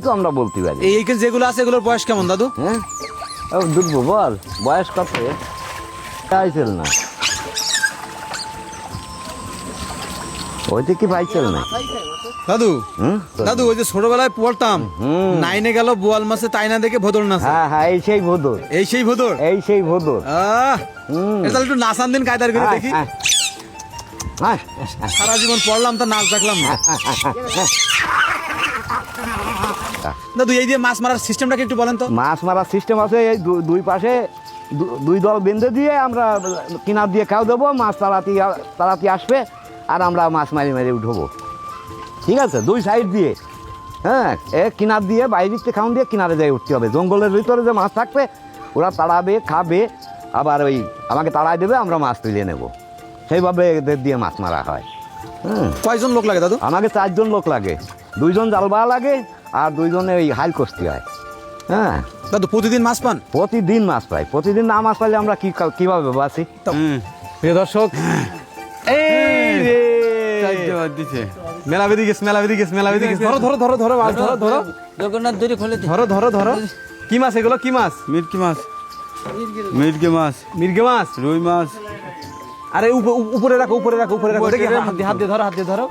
তো আমরা বলতে পারি। এই যেগুলো আছে এগুলোর বয়স কেমন দাদু? হ্যাঁ দুধবো বল বয়স কত পাইছিল না ওইটা কি পাইছিল না দাদু? দাদু ওই যে ছোটবেলায় পড়তাম নাইনে গেল বোয়াল মাছে তাই না দেখে ভোদর নাচে। হ্যাঁ হ্যাঁ এই সেই ভোদর, এই সেই ভোদর, এই সেই ভোদর। তাহলে একটু নাচান দিন কায়দার করে দেখি। সারা জীবন পড়লাম তা নাচ দেখলাম না। দাদু এই দিয়ে মাছ মারার সিস্টেমটাকে একটু বলেন তো। মাছ মারার সিস্টেম আছে, এই দুই পাশে দুই দল বেঁধে দিয়ে আমরা কিনার দিয়ে খাও দেবো, মাছ তাড়াতাড়ি আসবে আর আমরা মাছ মারি মারি উঠবো। ঠিক আছে, দুই সাইড দিয়ে। হ্যাঁ কিনার দিয়ে বাইরে খাওয়ান দিয়ে কিনারে যাই উঠতে হবে। জঙ্গলের ভিতরে যে মাছ থাকবে ওরা তাড়াবে খাবে, আবার ওই আমাকে তাড়ায় দেবে, আমরা মাছ তুলে নেব। সেইভাবে এদের দিয়ে মাছ মারা হয়। কয়জন লোক লাগে দাদু? আমাকে 4 জন লোক লাগে, 2 জন জালবা লাগে আর 2 জনে ওই হাল কষতে হয়। হ্যাঁ দাদু প্রতিদিন মাছ পান? প্রতিদিন মাছ পাই। প্রতিদিন না মাছ পাইলে আমরা কিভাবে বাঁচি? প্রিয় দর্শক, এই রে মেলা বেরিয়ে গেছে, মেলা বেরিয়ে গেছে, মেলা বেরিয়ে গেছে। ধরো ধরো ধরো ধরো মাছ ধরো ধরো জগন্নাথ দড়ি খুলে ধরো ধরো ধরো। কি মাছ এগুলো? কি মাছ? মিরকি মাছ, মিরকি মাছ, মির্গে মাছ, রুই মাছ। আরে উপরে রাখো, উপরে রাখো, উপরে রাখো। দেখি হাত দিয়ে ধরো, হাত দিয়ে ধরো।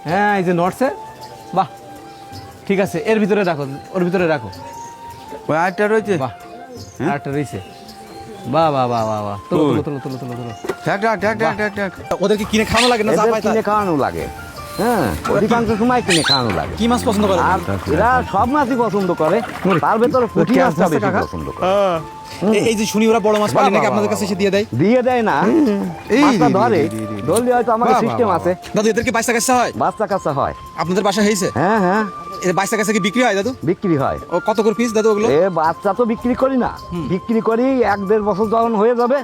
হ্যাঁ এই যে নড়ছে, বাহ ঠিক আছে। এর ভিতরে রাখো, ওর ভিতরে রাখো। ওই আটটা রয়েছে, বাহ আরেকটা রয়েছে। বাহ বাহ বাহ বাহ বাহ। তুলো তুলো তুলো তুলো তুলো তুলো। ঠাক ঠাক ঠাক ঠাক ঠাক ঠাক। ওদেরকে কিনে খাওয়ানো লাগে না? এদের কিনে খাওয়ানো লাগে। হ্যাঁ অধিকাংশ সময় কিনে খাওয়ানো লাগে। কি মাছ পছন্দ করে? আর এরা সব মাছই পছন্দ করে, তার ভেতরে পুঁটি মাছটা বেশি পছন্দ করে। এই যে শুনি ওরা বড় মাছ পালে নাকি আপনাদের কাছে এসে দিয়ে দেয়? দিয়ে দেয় না, মাছটা ধরে ধরলে হয়তো আমাদের সিস্টেম আছে। দাদু এদেরকে বাচ্চা কাচ্চা হয়? বাচ্চা কাচ্চা হয় আপনাদের বাসা হয়েছে? হ্যাঁ হ্যাঁ এর বাচ্চা কাচ্চা কি বিক্রি হয় দাদু? বিক্রি হয়। ও কত করে পিস দাদু ওগুলো? বাচ্চা তো বিক্রি করি না, বিক্রি করি 1-1.5 বছর যখন হয়ে যাবে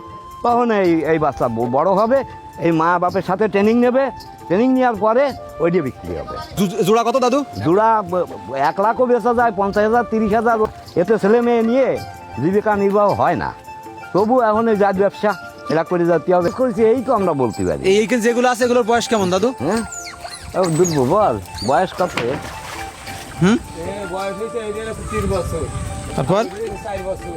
তখন এই বাচ্চা বড় হবে, এই মা বাপের সাথে ট্রেনিং নেবে, ট্রেনিং নেওয়ার পরে ওই দিয়ে বিক্রি হবে। জোড়া কত দাদু? জোড়া 1 লাখও বেচা যায়, 50,000 30,000। এতে ছেলে মেয়ে নিয়ে জীবিকা নির্বাহ হয় না, তবু এখন এই জাত ব্যবসা এরা করে যেতে হবে করেছি, এই তো আমরা বলতে পারি। এই যেগুলো আছে এগুলোর বয়স কেমন দাদু? হ্যাঁ দুধবো বল বয়স কত? বয়স হয়েছে এদের 30 বছর, তারপর 4 বছর,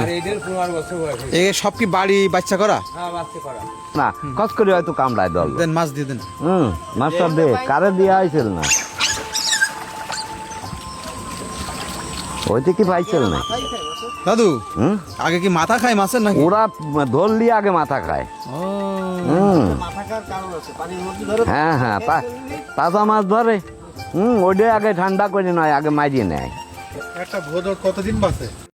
আর এদের 15 বছর বয়স। এই সব কি বাড়ি বাচ্চা করা? হ্যাঁ বাচ্চা করা। না কষ্ট করে হয়তো কামড়ায় দল। দেন মাছ দিয়ে দেন। মাছটা দে, কারে দিয়ে আইছিল না ওইটা কি পাইছিল না দাদু? আগে কি মাথা খায় মাছের নাকি? ওরা ধরলি আগে মাথা খায়। হ্যাঁ হ্যাঁ তাজা মাছ ধরে, ওইটাই আগে ঠান্ডা করে নয়, আগে মারিয়ে নেয়। একটা ভোদর কতদিন বাঁচে?